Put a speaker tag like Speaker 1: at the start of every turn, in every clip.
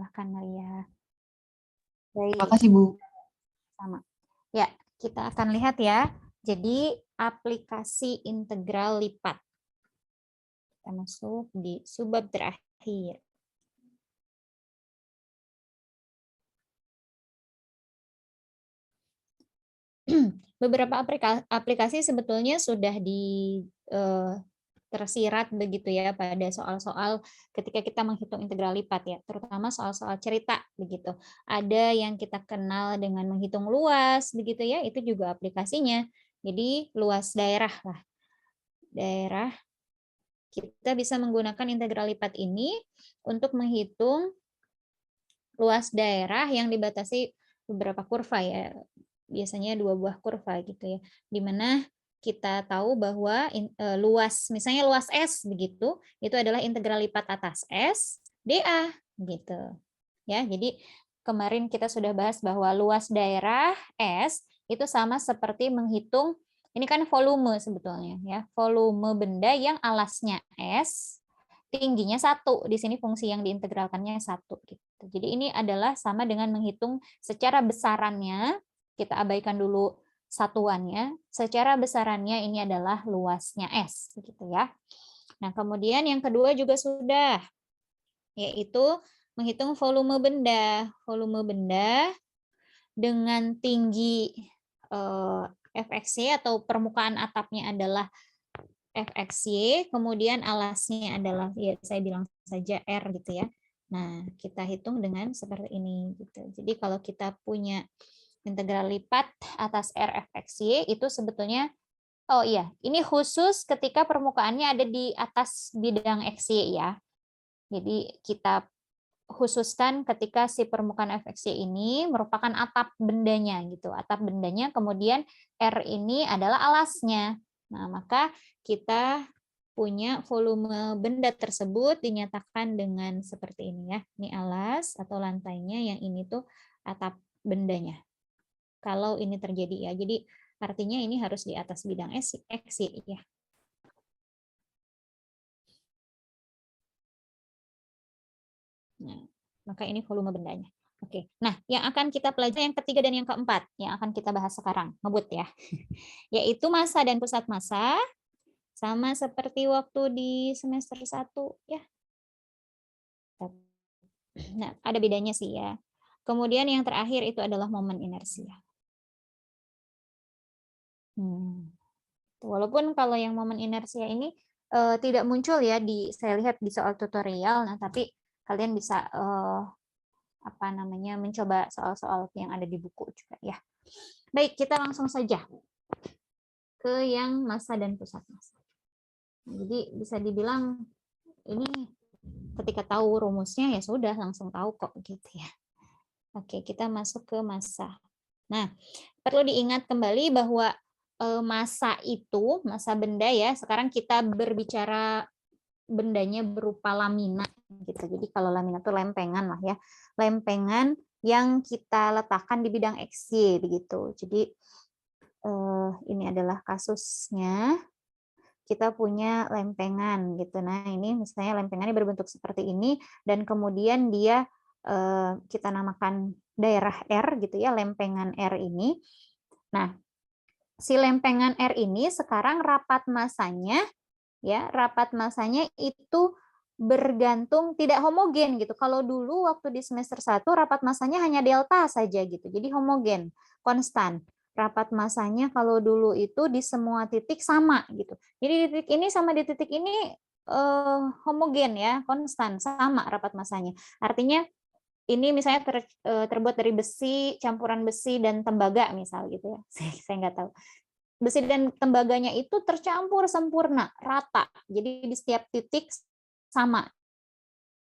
Speaker 1: Silahkan Maria.
Speaker 2: Terima
Speaker 1: Baik,
Speaker 2: kasih, Bu.
Speaker 1: sama. Ya, kita akan lihat ya. Jadi aplikasi integral lipat. Kita masuk di subbab terakhir. Beberapa aplikasi sebetulnya sudah tersirat begitu ya pada soal-soal ketika kita menghitung integral lipat ya, terutama soal-soal cerita begitu. Ada yang kita kenal dengan menghitung luas begitu ya, itu juga aplikasinya. Jadi luas daerah lah. Daerah kita bisa menggunakan integral lipat ini untuk menghitung luas daerah yang dibatasi beberapa kurva ya. Biasanya 2 buah kurva gitu ya. Di mana kita tahu bahwa luas, misalnya luas S begitu, itu adalah integral lipat atas S dA gitu. Ya, jadi kemarin kita sudah bahas bahwa luas daerah S itu sama seperti menghitung ini kan volume sebetulnya ya, volume benda yang alasnya S, tingginya 1. Di sini fungsi yang diintegralkannya 1 gitu. Jadi ini adalah sama dengan menghitung secara besarannya, kita abaikan dulu satuannya, secara besarannya ini adalah luasnya S gitu ya. Nah, kemudian yang kedua juga sudah, yaitu menghitung volume benda. Volume benda dengan tinggi Fxy atau permukaan atapnya adalah Fxy, kemudian alasnya adalah ya saya bilang saja R gitu ya. Nah, kita hitung dengan seperti ini gitu. Jadi kalau kita punya integral lipat atas R Fxy itu sebetulnya oh iya, ini khusus ketika permukaannya ada di atas bidang xy ya. Jadi kita khususkan ketika si permukaan Fxy ini merupakan atap bendanya gitu. Atap bendanya kemudian R ini adalah alasnya. Nah, maka kita punya volume benda tersebut dinyatakan dengan seperti ini ya. Ini alas atau lantainya, yang ini tuh atap bendanya. Kalau ini terjadi ya. Jadi artinya ini harus di atas bidang xy ya. Nah, maka ini volume bendanya. Oke. Nah, yang akan kita pelajari yang ketiga dan yang keempat yang akan kita bahas sekarang, ngebut ya. Yaitu massa dan pusat massa, sama seperti waktu di semester 1 ya. Nah, ada bedanya sih ya. Kemudian yang terakhir itu adalah momen inersia. Walaupun kalau yang momen inersia ini tidak muncul ya saya lihat di soal tutorial, nah tapi kalian bisa mencoba soal-soal yang ada di buku juga ya. Baik, kita langsung saja ke yang massa dan pusat massa. Jadi bisa dibilang ini ketika tahu rumusnya ya sudah langsung tahu kok gitu ya. Oke, kita masuk ke massa. Nah, perlu diingat kembali bahwa massa itu, massa benda ya, sekarang kita berbicara bendanya berupa lamina gitu. Jadi kalau lamina itu lempengan lah ya. Lempengan yang kita letakkan di bidang XY begitu. Jadi ini adalah kasusnya. Kita punya lempengan gitu. Nah, ini misalnya lempengannya berbentuk seperti ini dan kemudian dia kita namakan daerah R gitu ya, lempengan R ini. Nah, si lempengan R ini sekarang rapat massanya itu bergantung, tidak homogen gitu. Kalau dulu waktu di semester 1 rapat massanya hanya delta saja gitu. Jadi homogen, konstan. Rapat massanya kalau dulu itu di semua titik sama gitu. Jadi di titik ini sama di titik ini homogen ya, konstan, sama rapat massanya. Artinya ini misalnya terbuat dari besi, campuran besi dan tembaga misal gitu ya. Saya nggak tahu. Besi dan tembaganya itu tercampur sempurna, rata. Jadi di setiap titik sama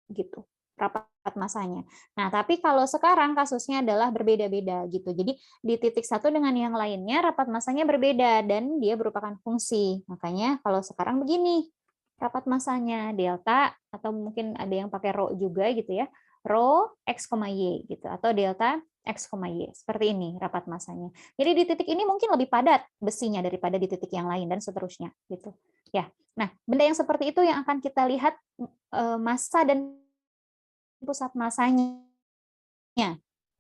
Speaker 1: gitu rapat massanya. Nah, tapi kalau sekarang kasusnya adalah berbeda-beda gitu. Jadi di titik satu dengan yang lainnya rapat massanya berbeda dan dia merupakan fungsi. Makanya kalau sekarang begini, rapat massanya delta atau mungkin ada yang pakai rho juga gitu ya. Rho x, y gitu atau delta x, y. Seperti ini rapat massanya. Jadi di titik ini mungkin lebih padat besinya daripada di titik yang lain dan seterusnya gitu. Ya. Nah, benda yang seperti itu yang akan kita lihat massa dan pusat massanya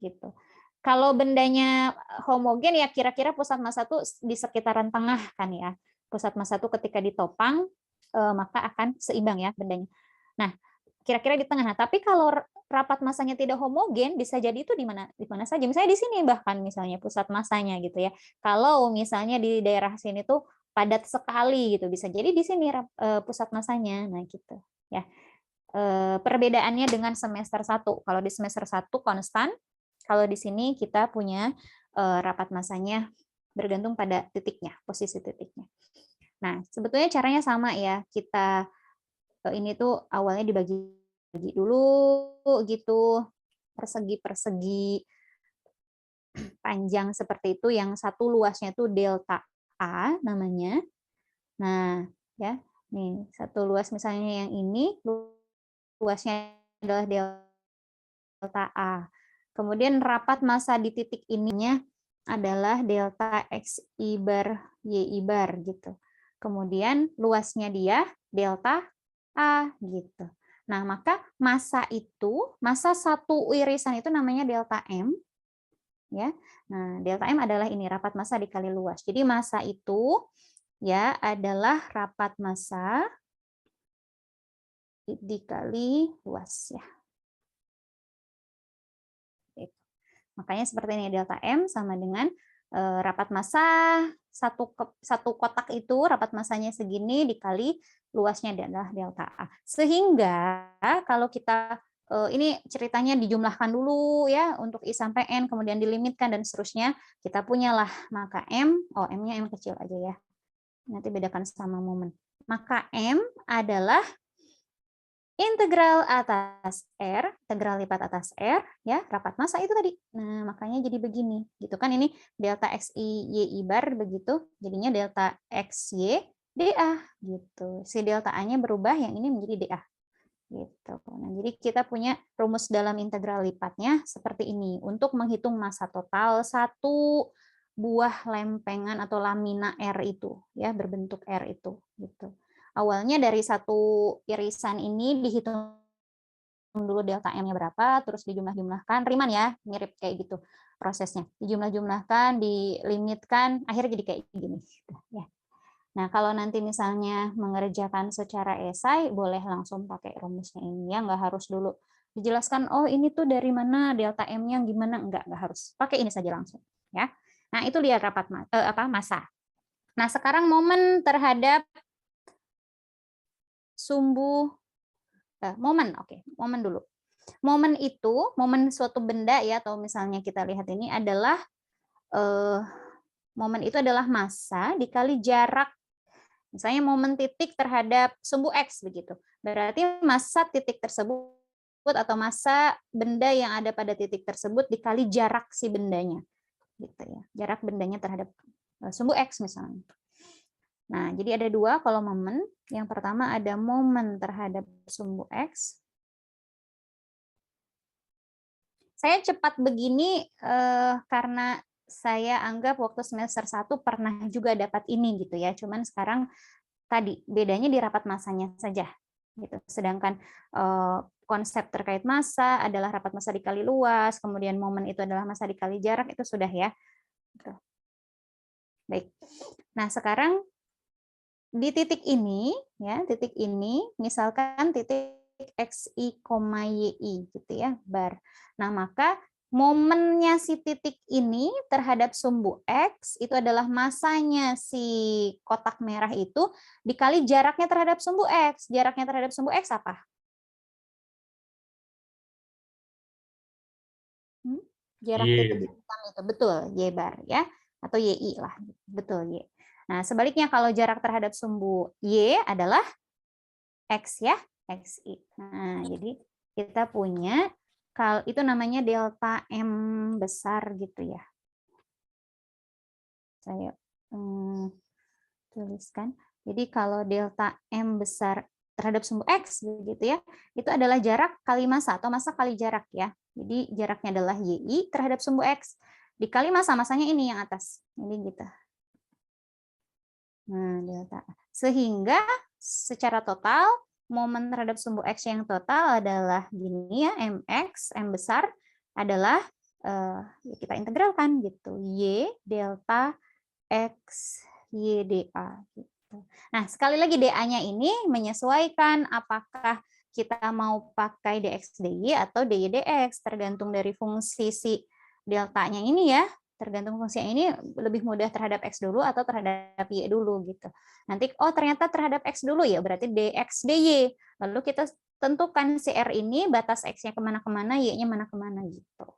Speaker 1: gitu. Kalau bendanya homogen ya kira-kira pusat massa tuh di sekitaran tengah kan ya. Pusat massa tuh ketika ditopang maka akan seimbang ya bendanya. Nah, kira-kira di tengah. Nah, tapi kalau rapat massanya tidak homogen bisa jadi itu di mana saja. Misalnya di sini bahkan misalnya pusat massanya gitu ya. Kalau misalnya di daerah sini tuh padat sekali gitu, bisa jadi di sini pusat massanya. Nah, gitu ya. Perbedaannya dengan semester 1. Kalau di semester 1 konstan, kalau di sini kita punya rapat massanya bergantung pada titiknya, posisi titiknya. Nah, sebetulnya caranya sama ya. Kita ini tuh awalnya dibagi dulu gitu, persegi-persegi panjang seperti itu, yang satu luasnya tuh delta A namanya. Nah, ya. Nih, satu luas misalnya yang ini luasnya adalah delta A. Kemudian rapat massa di titik ininya adalah delta XI bar YI bar gitu. Kemudian luasnya dia delta A gitu. Nah, maka massa itu, massa satu irisan itu namanya delta M ya. Nah, delta M adalah ini rapat massa dikali luas. Jadi massa itu ya adalah rapat massa dikali luas ya. Makanya seperti ini delta M sama dengan rapat massa satu kotak itu rapat massanya segini dikali luasnya adalah delta A. Sehingga kalau kita ini ceritanya dijumlahkan dulu ya untuk I sampai N kemudian dilimitkan dan seterusnya, kita punyalah maka M, M-nya M kecil aja ya. Nanti bedakan sama momen. Maka M adalah integral atas R, integral lipat atas R, ya rapat massa itu tadi. Nah, makanya jadi begini, gitu kan? Ini delta XI YI bar begitu, jadinya delta XY dA, gitu. Si delta A-nya berubah, yang ini menjadi dA, gitu. Nah, jadi kita punya rumus dalam integral lipatnya seperti ini untuk menghitung massa total satu buah lempengan atau lamina R itu, ya berbentuk R itu, gitu. Awalnya dari satu irisan ini dihitung dulu delta M-nya berapa, terus dijumlah-jumlahkan, Riemann ya, mirip kayak gitu prosesnya. Dijumlah-jumlahkan, dilimitkan, akhirnya jadi kayak gini. Ya. Nah, kalau nanti misalnya mengerjakan secara esai, boleh langsung pakai rumusnya ini ya, nggak harus dulu dijelaskan, oh ini tuh dari mana, delta M-nya gimana, nggak harus. Pakai ini saja langsung. Ya. Nah, itu dia rapat massa. Nah, sekarang momen terhadap sumbu momen, oke, momen dulu. Momen itu, momen suatu benda ya, atau misalnya kita lihat ini adalah momen itu adalah massa dikali jarak. Misalnya momen titik terhadap sumbu X begitu. Berarti massa titik tersebut atau massa benda yang ada pada titik tersebut dikali jarak si bendanya. Gitu ya. Jarak bendanya terhadap sumbu X misalnya. Nah, jadi ada dua kalau momen. Yang pertama ada momen terhadap sumbu X. Saya cepat begini karena saya anggap waktu semester 1 pernah juga dapat ini gitu ya. Cuman sekarang tadi bedanya di rapat massanya saja gitu. Sedangkan konsep terkait massa adalah rapat massa dikali luas, kemudian momen itu adalah massa dikali jarak, itu sudah ya. Baik. Nah, sekarang di titik ini ya, titik ini misalkan titik XI, YI gitu ya, bar. Nah, maka momennya si titik ini terhadap sumbu X itu adalah massanya si kotak merah itu dikali jaraknya terhadap sumbu X. Jaraknya terhadap sumbu X apa? Jarak titik hitam itu betul, Y bar ya, atau YI lah, betul Y. Nah, sebaliknya kalau jarak terhadap sumbu Y adalah X ya, XI. Nah, jadi kita punya itu namanya delta M besar gitu ya. Saya tuliskan. Jadi kalau delta M besar terhadap sumbu X begitu ya, itu adalah jarak kali massa atau massa kali jarak ya. Jadi jaraknya adalah YI terhadap sumbu X. Dikali massa, massanya ini yang atas. Jadi gitu. Nah, delta. Sehingga secara total momen terhadap sumbu X yang total adalah gini ya, MX, M besar adalah ya kita integralkan gitu. Y delta X Y dA gitu. Nah, sekali lagi dA-nya ini menyesuaikan apakah kita mau pakai dx dy atau dy dx, tergantung dari fungsi si deltanya ini ya. Tergantung fungsi yang ini lebih mudah terhadap x dulu atau terhadap y dulu gitu. Nanti oh ternyata terhadap x dulu ya, berarti dx dy. Lalu kita tentukan si R ini batas x-nya kemana-kemana, y-nya mana kemana gitu.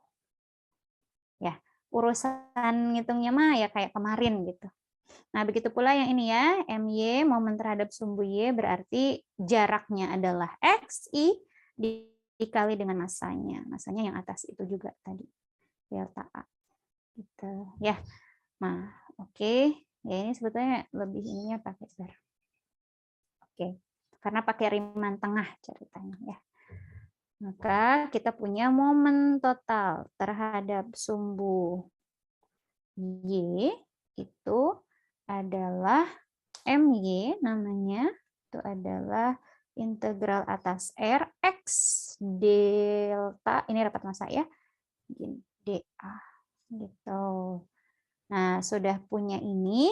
Speaker 1: Ya, urusan ngitungnya mah ya kayak kemarin gitu. Nah, begitu pula yang ini ya, MY momen terhadap sumbu Y berarti jaraknya adalah X, I dikali dengan masanya. Masanya yang atas itu juga tadi, delta A. Gitu. Ya, nah, oke. Ya, ini sebetulnya lebih ininya pakai bar. Oke, karena pakai riman tengah ceritanya ya. Maka kita punya momen total terhadap sumbu Y itu adalah MY namanya, itu adalah integral atas R X delta, ini dapat masa ya, dA gitu. Nah, sudah punya ini,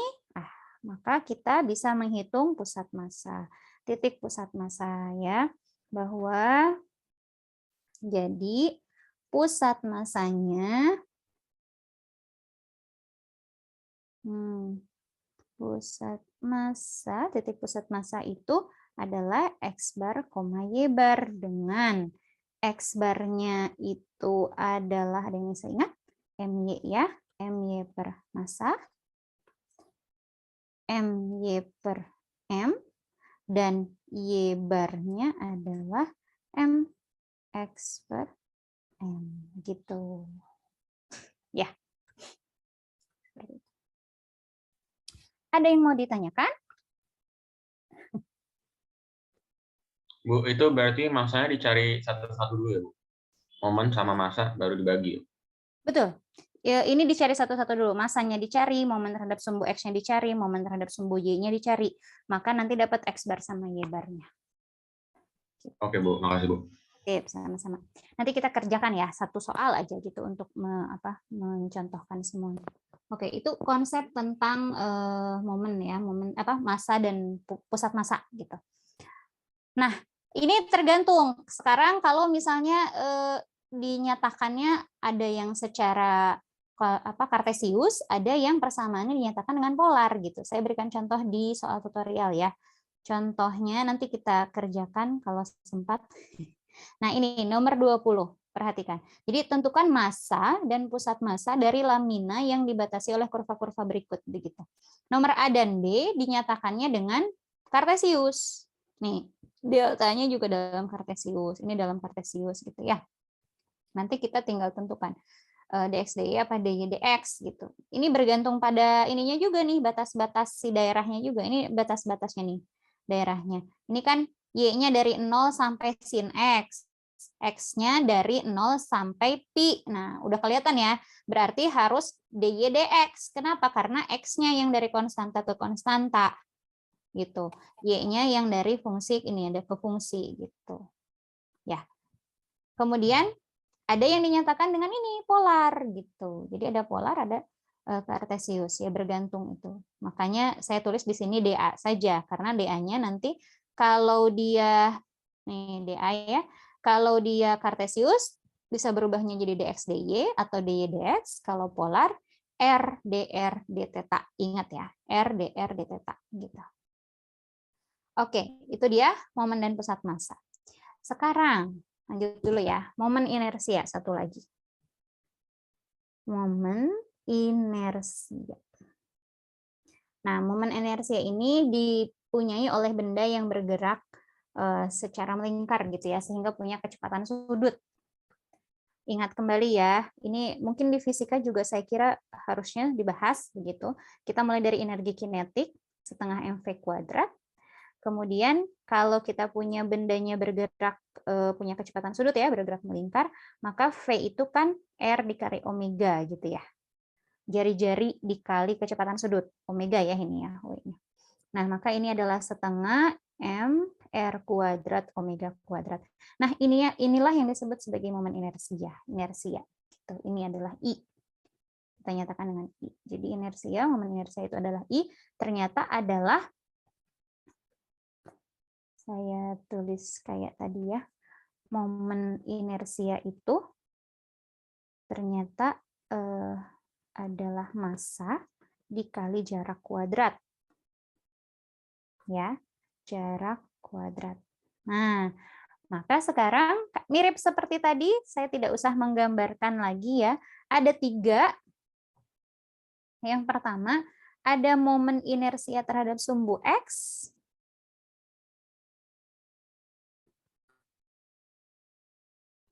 Speaker 1: maka kita bisa menghitung pusat massa. Titik pusat massa ya, bahwa jadi pusat massanya titik pusat massa itu adalah X bar, Y bar dengan X barnya itu adalah, ada yang bisa ingat? MY ya, MY per massa, MY per M, dan Y barnya adalah MX per M, gitu. Ya. Ada yang mau ditanyakan?
Speaker 3: Bu, itu berarti masanya dicari satu-satu dulu ya, Bu? Momen sama masa baru dibagi.
Speaker 1: Betul. Ya, ini dicari satu-satu dulu. Masanya dicari, momen terhadap sumbu X-nya dicari, momen terhadap sumbu Y-nya dicari. Maka nanti dapat X bar sama Y barnya.
Speaker 3: Oke, Bu. Makasih, Bu.
Speaker 1: Oke, sama-sama. Nanti kita kerjakan ya, satu soal aja gitu untuk mencontohkan semuanya. Oke, itu konsep tentang momen ya, massa dan pusat massa gitu. Nah, ini tergantung. Sekarang kalau misalnya dinyatakannya ada yang secara kartesius, ada yang persamaannya dinyatakan dengan polar gitu. Saya berikan contoh di soal tutorial ya. Contohnya nanti kita kerjakan kalau sempat. Nah, ini nomor 20. Perhatikan. Jadi tentukan massa dan pusat massa dari lamina yang dibatasi oleh kurva-kurva berikut begitu. Nomor A dan B dinyatakannya dengan kartesius. Nih, deltanya juga dalam kartesius. Ini dalam kartesius gitu ya. Nanti kita tinggal tentukan dx dy apa dy dx gitu. Ini bergantung pada ininya juga nih, batas-batas si daerahnya juga. Ini batas-batasnya nih daerahnya. Ini kan y-nya dari 0 sampai sin x. X-nya dari 0 sampai pi. Nah, udah kelihatan ya. Berarti harus dy dx. Kenapa? Karena x-nya yang dari konstanta ke konstanta. Gitu. Y-nya yang dari fungsi ini ada ke fungsi gitu. Ya. Kemudian ada yang dinyatakan dengan ini polar gitu. Jadi ada polar, ada kartesius ya, bergantung itu. Makanya saya tulis di sini dA saja karena dA-nya nanti kalau dia nih dA ya, kalau dia kartesius bisa berubahnya jadi dx dy atau dy dx, kalau polar r dr d theta. Ingat ya, r dr d theta gitu. Oke, itu dia momen dan pusat massa. Sekarang lanjut dulu ya, momen inersia satu lagi. Momen inersia. Nah, momen inersia ini dipunyai oleh benda yang bergerak secara melingkar gitu ya, sehingga punya kecepatan sudut. Ingat kembali ya, ini mungkin di fisika juga saya kira harusnya dibahas begitu. Kita mulai dari energi kinetik setengah mv kuadrat. Kemudian kalau kita punya bendanya bergerak, punya kecepatan sudut ya, bergerak melingkar, maka V itu kan R dikali omega gitu ya. Jari-jari dikali kecepatan sudut, omega ya ini ya. Nah, maka ini adalah setengah M R kuadrat omega kuadrat. Nah, inilah yang disebut sebagai momen inersia. Inersia. Gitu. Ini adalah I. Kita nyatakan dengan I. Jadi inersia, momen inersia itu adalah I. Ternyata adalah, saya tulis kayak tadi ya, momen inersia itu ternyata adalah massa dikali jarak kuadrat. Ya, jarak kuadrat. Nah, maka sekarang mirip seperti tadi, saya tidak usah menggambarkan lagi ya. Ada 3. Yang pertama, ada momen inersia terhadap sumbu X.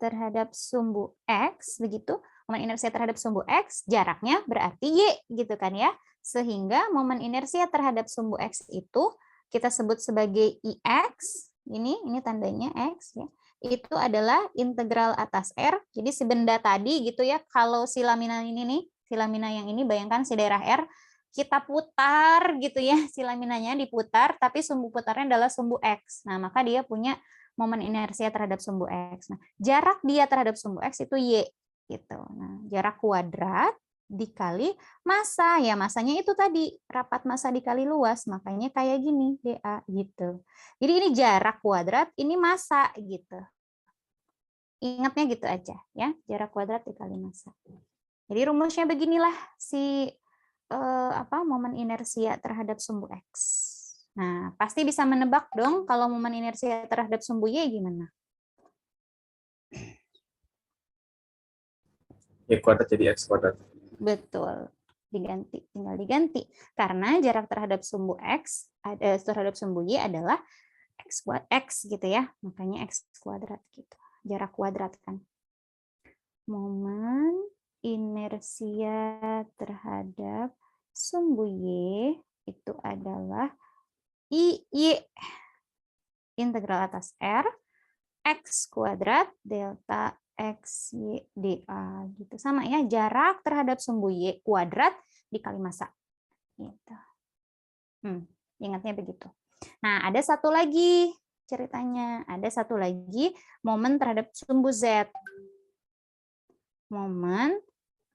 Speaker 1: Terhadap sumbu X, begitu. Momen inersia terhadap sumbu X, jaraknya berarti Y, gitu kan ya. Sehingga momen inersia terhadap sumbu X itu kita sebut sebagai IX. Ini tandanya X ya. Itu adalah integral atas R. Jadi si benda tadi gitu ya, kalau si lamina ini nih, si lamina yang ini bayangkan si daerah R, kita putar gitu ya, si laminanya diputar, tapi sumbu putarnya adalah sumbu X. Nah, maka dia punya momen inersia terhadap sumbu X. Nah, jarak dia terhadap sumbu X itu Y gitu. Nah, jarak kuadrat dikali massa, ya massanya itu tadi rapat massa dikali luas, makanya kayak gini DA gitu. Jadi ini jarak kuadrat, ini massa gitu. Ingatnya gitu aja ya, jarak kuadrat dikali massa. Jadi rumusnya beginilah si momen inersia terhadap sumbu X. Nah, pasti bisa menebak dong kalau momen inersia terhadap sumbu Y gimana?
Speaker 4: Y kuadrat jadi X kuadrat.
Speaker 1: Betul. Tinggal diganti. Karena jarak terhadap sumbu X, terhadap sumbu Y adalah X gitu ya. Makanya X kuadrat gitu. Jarak kuadrat kan. Momen inersia terhadap sumbu Y itu adalah IY integral atas R X kuadrat delta X Y dA gitu. Sama ya, jarak terhadap sumbu Y kuadrat dikali massa. Gitu. Ingatnya begitu. Nah, ada satu lagi ceritanya. Ada satu lagi momen terhadap sumbu Z. Momen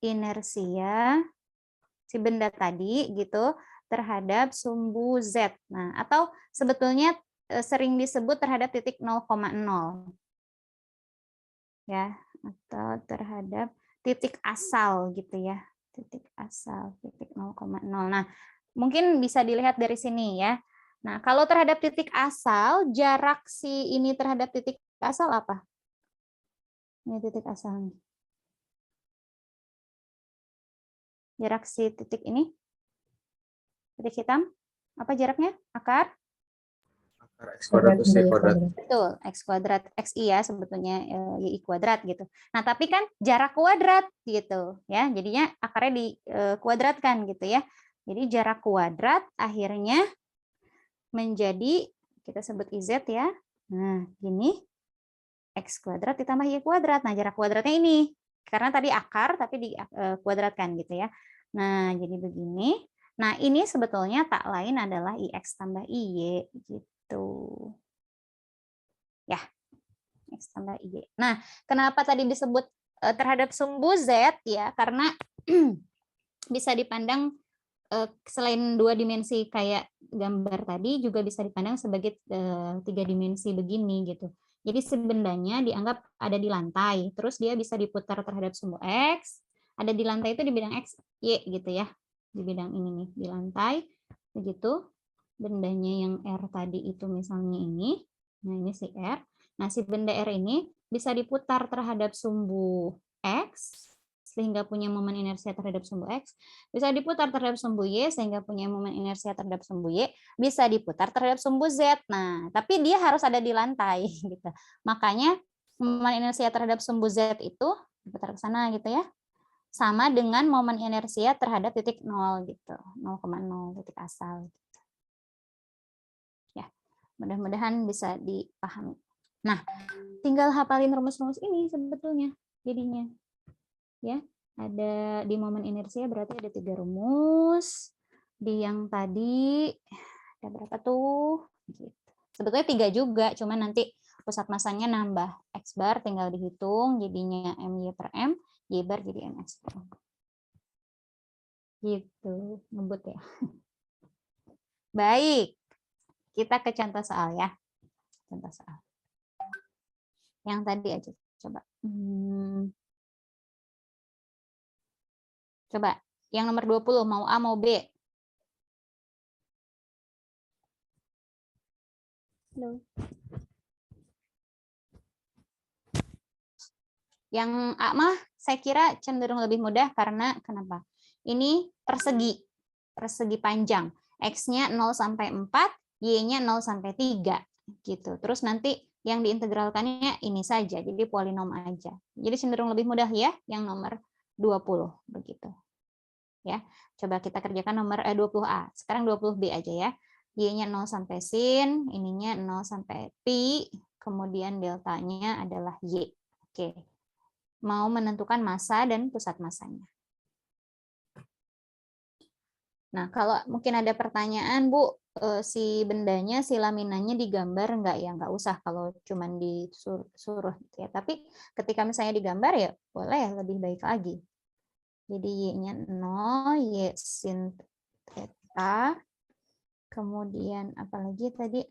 Speaker 1: inersia si benda tadi gitu terhadap sumbu Z. Nah, atau sebetulnya sering disebut terhadap titik 0,0. Ya, atau terhadap titik asal gitu ya. Titik asal, titik 0,0. Nah, mungkin bisa dilihat dari sini ya. Nah, kalau terhadap titik asal, jarak si ini terhadap titik asal apa? Ini titik asal nih. Jarak si titik ini, titik hitam, apa jaraknya? Akar?
Speaker 4: Akar X kuadrat plus Y kuadrat.
Speaker 1: Betul, X kuadrat, XI ya sebetulnya YI kuadrat gitu. Nah, tapi kan jarak kuadrat gitu ya. Jadinya akarnya dikuadratkan gitu ya. Jadi jarak kuadrat akhirnya menjadi kita sebut IZ ya. Nah, gini X kuadrat ditambah Y kuadrat. Nah, jarak kuadratnya ini. Karena tadi akar tapi dikuadratkan gitu ya. Nah, jadi begini. Nah, ini sebetulnya tak lain adalah IX tambah IY gitu. Ya, X tambah Y. Nah, kenapa tadi disebut terhadap sumbu Z ya? Karena bisa dipandang selain 2 dimensi kayak gambar tadi juga bisa dipandang sebagai 3 dimensi begini gitu. Jadi sebendanya dianggap ada di lantai, terus dia bisa diputar terhadap sumbu X, ada di lantai itu di bidang X, Y gitu ya. Di bidang ini nih, di lantai begitu. Bendanya yang R tadi itu misalnya ini. Nah, ini si R. Nah, si benda R ini bisa diputar terhadap sumbu X sehingga punya momen inersia terhadap sumbu X, bisa diputar terhadap sumbu Y sehingga punya momen inersia terhadap sumbu Y, bisa diputar terhadap sumbu Z. Nah, tapi dia harus ada di lantai gitu. Makanya momen inersia terhadap sumbu Z itu diputar ke sana gitu ya. Sama dengan momen inersia terhadap titik 0 gitu. 0,0 titik asal gitu. Ya. Mudah-mudahan bisa dipahami. Nah, tinggal hafalin rumus-rumus ini sebetulnya jadinya. Ya, ada di momen inersia berarti ada 3 rumus. Di yang tadi ada berapa tuh? Gitu. Sebetulnya 3 juga, cuma nanti pusat masanya nambah X bar, tinggal dihitung, jadinya MY per M, Y bar jadi MX per M. Gitu, ngebut ya. Baik, kita ke contoh soal ya. Contoh soal. Yang tadi aja, coba. Coba, yang nomor 20, mau A, mau B? Halo. Yang A mah saya kira cenderung lebih mudah karena kenapa? Ini persegi panjang. X-nya 0 sampai 4, Y-nya 0 sampai 3 gitu. Terus nanti yang diintegralkannya ini saja, jadi polinom aja. Jadi cenderung lebih mudah ya yang nomor 20 begitu. Ya. Coba kita kerjakan nomor 20A. Sekarang 20B aja ya. Y-nya 0 sampai sin, ininya 0 sampai pi, kemudian deltanya adalah Y. Oke. Mau menentukan massa dan pusat massanya. Nah, kalau mungkin ada pertanyaan, Bu, si bendanya, si laminanya digambar enggak ya? Enggak usah kalau cuman disuruh gitu ya. Tapi ketika misalnya digambar ya boleh lebih baik lagi. Jadi Y-nya 0, Y sin theta. Kemudian apalagi tadi?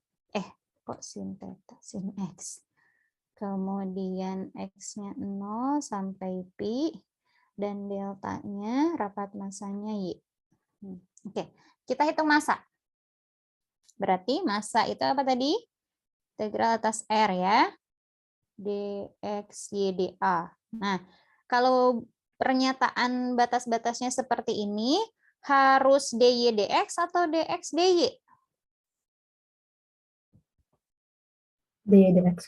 Speaker 1: Kok sin theta? Sin X. Kemudian X-nya 0 sampai pi, dan deltanya rapat massanya Y. Oke, kita hitung massa. Berarti massa itu apa tadi? Integral atas R ya. dx y dA. Nah, kalau pernyataan batas-batasnya seperti ini, harus dy dx atau dx dy?
Speaker 2: dy dx.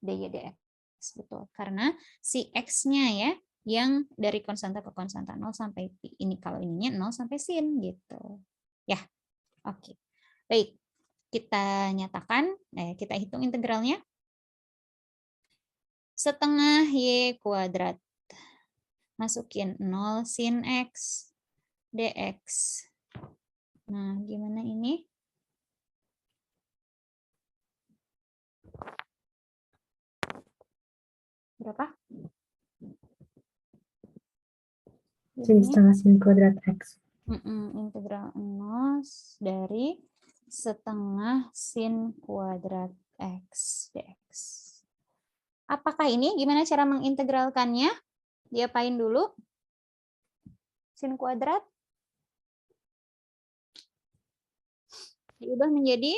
Speaker 1: dy dx, betul. Karena si x-nya ya, yang dari konstanta ke konstanta 0 sampai pi. Ini kalau ininya 0 sampai sin gitu. Ya. Oke. Baik. Kita nyatakan, kita hitung integralnya. Setengah Y kuadrat. Masukin 0 sin X dx. Nah, gimana ini? Berapa?
Speaker 2: Sin setengah sin kuadrat X.
Speaker 1: Integral 0 dari setengah sin kuadrat X dx. Apakah ini? Gimana cara mengintegralkannya? Diapain dulu? Sin kuadrat diubah menjadi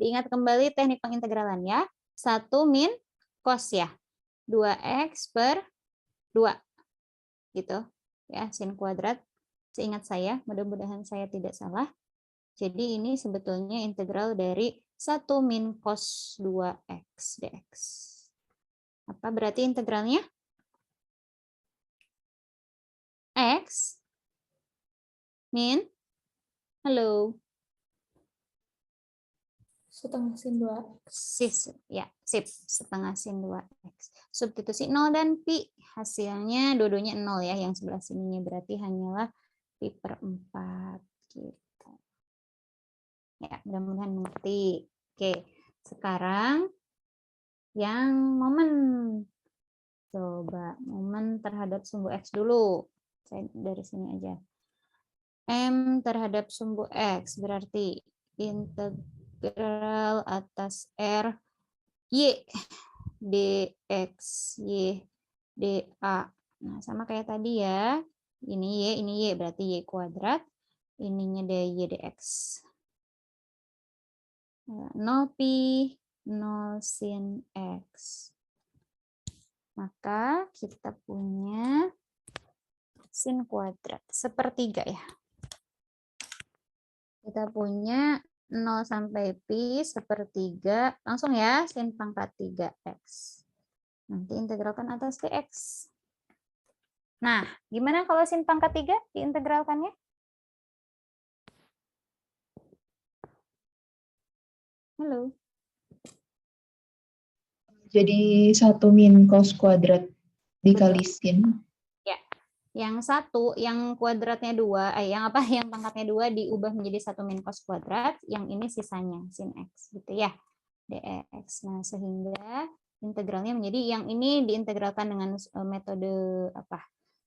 Speaker 1: diingat kembali teknik pengintegralan ya. 1 min cos ya. 2x per 2. Gitu. Ya, sin kuadrat. Seingat saya, mudah-mudahan saya tidak salah. Jadi ini sebetulnya integral dari 1 min cos 2x dx. Apa berarti integralnya? X min, halo,
Speaker 2: Setengah sin 2x.
Speaker 1: Ya, sip, setengah sin 2x. Substitusi 0 dan pi, hasilnya dua-duanya 0 ya, yang sebelah sininya berarti hanyalah pi per 4 gitu. Ya, mudah-mudahan mengerti. Oke, sekarang yang momen. Coba momen terhadap sumbu X dulu. Saya dari sini aja. M terhadap sumbu X berarti integral atas R Y dx Y dA. Nah, sama kayak tadi ya. Ini Y berarti Y kuadrat. Ininya dy dx. 0 pi 0 sin X. Maka kita punya sin kuadrat sepertiga ya. Kita punya 0 sampai pi sepertiga. Langsung ya, sin pangkat 3x. Nanti integralkan atas dx. Nah, gimana kalau sin pangkat 3 diintegralkannya? Halo.
Speaker 2: Jadi 1 min cos kuadrat dikali sin.
Speaker 1: Ya. Yang satu, yang kuadratnya 2, yang apa? Yang pangkatnya 2 diubah menjadi 1 min cos kuadrat, yang ini sisanya sin x gitu ya. dx. Nah, sehingga integralnya menjadi yang ini diintegralkan dengan metode apa?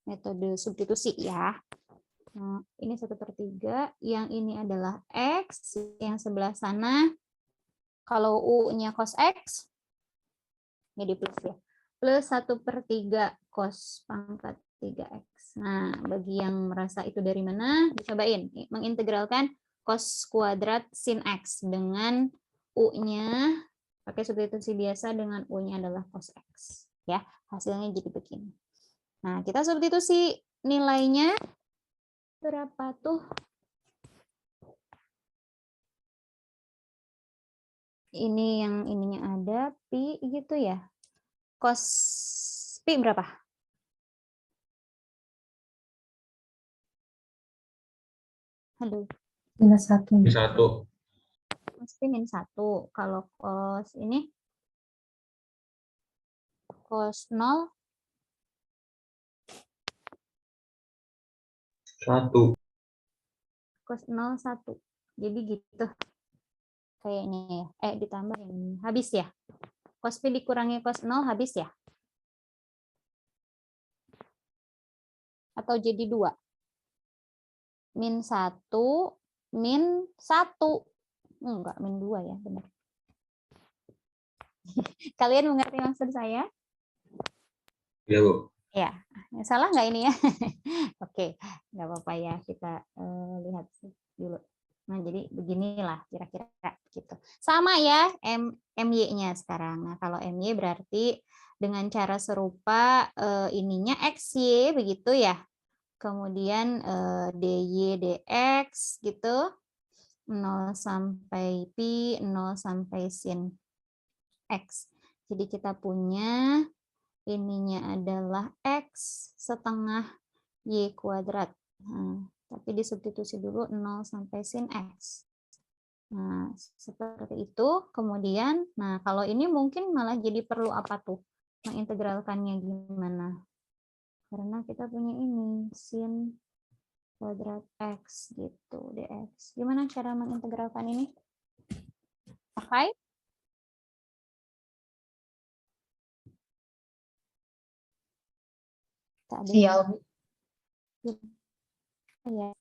Speaker 1: Metode substitusi ya. Nah, ini 1/3, yang ini adalah x, yang sebelah sana kalau u-nya cos x jadi plus ya. Plus 1/3 cos pangkat 3x. Nah, bagi yang merasa itu dari mana, dicobain. Mengintegralkan cos kuadrat sin x dengan u-nya, pakai substitusi biasa dengan u-nya adalah cos x. Ya, hasilnya jadi begini. Nah, kita substitusi nilainya berapa tuh? Ini yang ininya ada, pi gitu ya. Cos pi berapa? Halo.
Speaker 2: -1.
Speaker 3: Di 1.
Speaker 1: Cos pi min 1. Kalau cos ini cos 0
Speaker 3: 1.
Speaker 1: cos 0 1. Jadi gitu kayaknya ya. Ditambah ini. Habis ya. Cos pi dikurangi cos 0 habis ya. Atau jadi 2. Min 1 min 1. Enggak, min 2 ya, benar. Kalian mengerti maksud saya?
Speaker 3: Ya, Bu.
Speaker 1: Ya, salah nggak ini ya? Oke, nggak apa-apa ya, kita lihat dulu. Nah, jadi beginilah kira-kira gitu. Sama ya MY-nya sekarang. Nah, kalau MY berarti dengan cara serupa ininya XY begitu ya. Kemudian DY DX gitu. 0 sampai pi, 0 sampai sin X. Jadi kita punya ininya adalah X setengah Y kuadrat. Nah, tapi disubstitusi dulu 0 sampai sin X. Nah, seperti itu. Kemudian, nah kalau ini mungkin malah jadi perlu apa tuh? Mengintegralkannya gimana? Karena kita punya ini, sin kuadrat X gitu, dx. Gimana cara mengintegralkan ini? Pakai? Tak ada yang ya.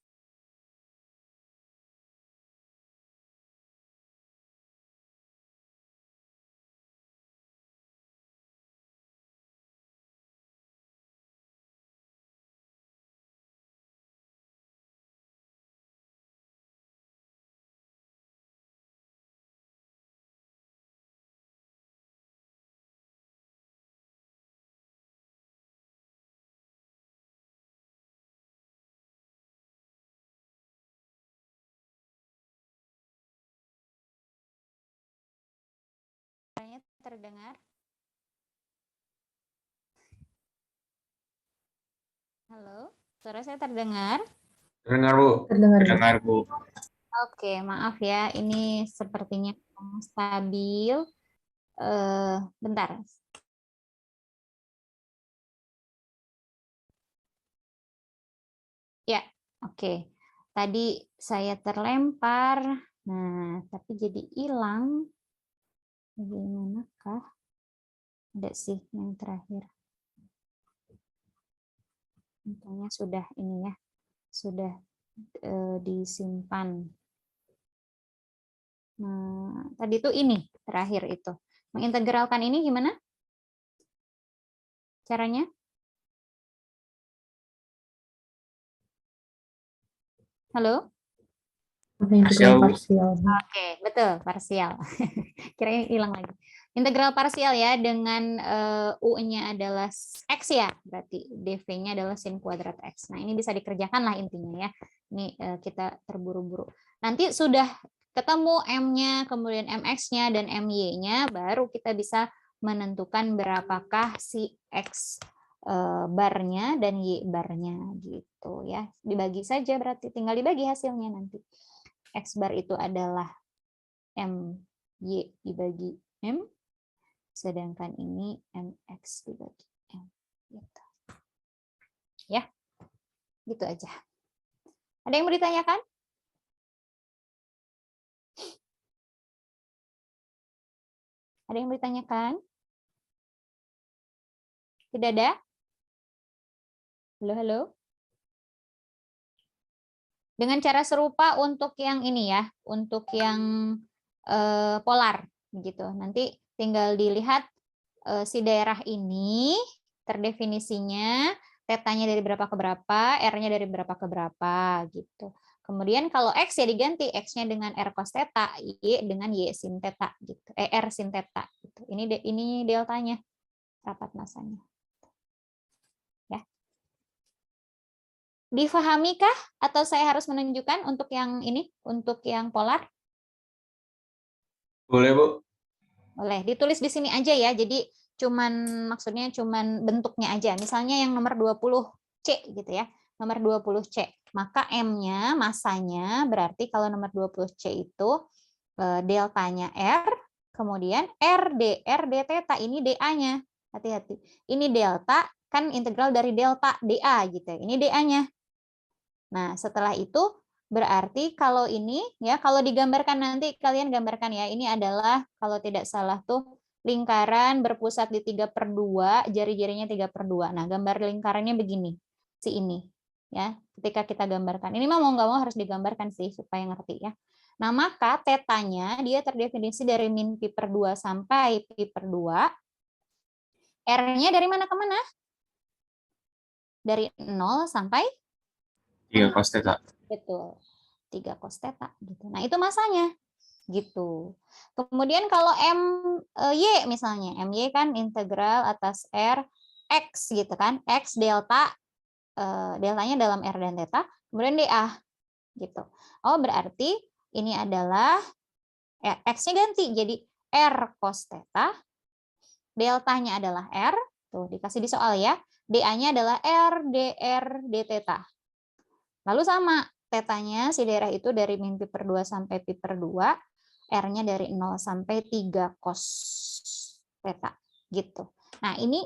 Speaker 1: Suaranya terdengar? Halo, suara saya terdengar?
Speaker 3: Terdengar, Bu.
Speaker 2: Terdengar, Bu.
Speaker 4: Dengar, Bu.
Speaker 1: Oke, maaf ya, ini sepertinya kurang stabil. Bentar. Ya, oke. Tadi saya terlempar. Nah, tapi jadi hilang. Bagaimanakah? Ada sih yang terakhir. Contohnya sudah ini ya, sudah disimpan. Nah, tadi itu ini terakhir itu. Mengintegralkan ini gimana? Caranya? Halo?
Speaker 2: Integral
Speaker 4: Parsial.
Speaker 2: parsial.
Speaker 1: Oke, betul, parsial. Kirain hilang lagi. Integral parsial ya, dengan U-nya adalah X ya, berarti dV-nya adalah sin kuadrat X. Nah, ini bisa dikerjakan lah intinya ya. Ini kita terburu-buru. Nanti sudah ketemu M-nya, kemudian MX-nya, dan MY-nya, baru kita bisa menentukan berapakah si X barnya dan Y barnya gitu ya. Dibagi saja berarti, tinggal dibagi hasilnya nanti. X bar itu adalah MY dibagi M, sedangkan ini MX dibagi M. Gitu. Ya. Gitu aja. Ada yang mau ditanyakan? Ada yang mau ditanyakan? Tidak ada? Halo, halo. Dengan cara serupa untuk yang ini ya, untuk yang polar gitu. Nanti tinggal dilihat si daerah ini terdefinisinya tetanya dari berapa ke berapa, R-nya dari berapa ke berapa gitu. Kemudian kalau X ya diganti X-nya dengan R cos theta, Y dengan Y sin theta gitu. R sin theta gitu. Ini deltanya, rapat masanya. Ya. Difahami kah atau saya harus menunjukkan untuk yang ini, untuk yang polar?
Speaker 3: Boleh, Bu.
Speaker 1: Boleh, ditulis di sini aja ya. Jadi maksudnya cuman bentuknya aja. Misalnya yang nomor 20C gitu ya. Nomor 20C. Maka M-nya, masanya berarti kalau nomor 20C itu deltanya R, kemudian R d theta, ini DA-nya. Hati-hati. Ini delta, kan integral dari delta DA gitu ya. Ini DA-nya. Nah, setelah itu berarti kalau ini ya, kalau digambarkan nanti kalian gambarkan ya, ini adalah kalau tidak salah tuh lingkaran berpusat di 3/2, jari-jarinya 3/2. Nah, gambar lingkarannya begini, si ini ya. Ketika kita gambarkan, ini mau nggak mau harus digambarkan sih supaya ngerti ya. Nah, maka tetanya dia terdefinisi dari min pi/2 sampai pi/2. R-nya dari mana ke mana? Dari 0 sampai
Speaker 4: 3 cos theta.
Speaker 1: betul. 3 cos theta gitu. Nah, itu masanya gitu. Kemudian kalau Y misalnya, MY kan integral atas R X gitu kan. X delta deltanya dalam R dan theta, kemudian DA gitu. Oh, berarti ini adalah X-nya ganti jadi R cos theta. Deltanya adalah R, tuh dikasih di soal ya. DA-nya adalah R dr d theta. Lalu sama tetanya si daerah itu dari min pi/2 sampai pi/2, R-nya dari 0 sampai 3 cos theta gitu. Nah, ini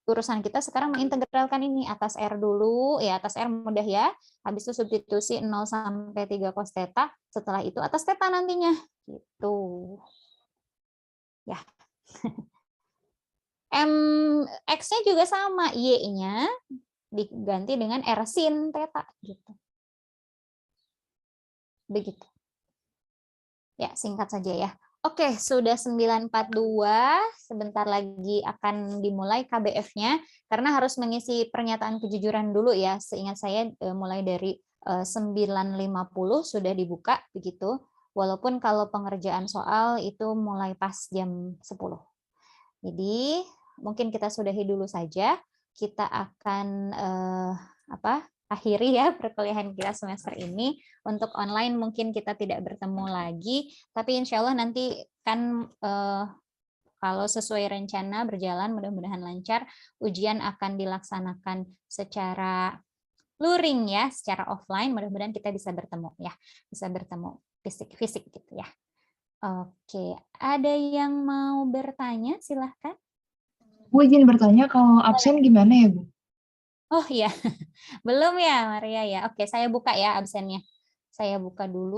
Speaker 1: urusan kita sekarang mengintegralkan ini atas R dulu, ya atas R mudah ya. Habis itu substitusi 0 sampai 3 cos theta, setelah itu atas theta nantinya gitu. Ya. X-nya juga sama, Y-nya diganti dengan R sin theta gitu. Begitu. Ya, singkat saja ya. Oke, sudah 9.42. Sebentar lagi akan dimulai KBF-nya karena harus mengisi pernyataan kejujuran dulu ya. Seingat saya mulai dari 9.50 sudah dibuka begitu. Walaupun kalau pengerjaan soal itu mulai pas jam 10. Jadi, mungkin kita sudahi dulu saja. Kita akan akhiri ya perkuliahan kita semester ini. Untuk online mungkin kita tidak bertemu lagi, tapi insya Allah nanti kan kalau sesuai rencana berjalan, mudah-mudahan lancar, ujian akan dilaksanakan secara luring ya, secara offline. Mudah-mudahan kita bisa bertemu ya, bisa bertemu fisik gitu ya. Oke, ada yang mau bertanya? Silahkan.
Speaker 2: Bu, izin bertanya, kalau absen gimana ya, Bu?
Speaker 1: Oh iya, belum ya Maria ya. Oke, saya buka ya absennya. Saya buka dulu.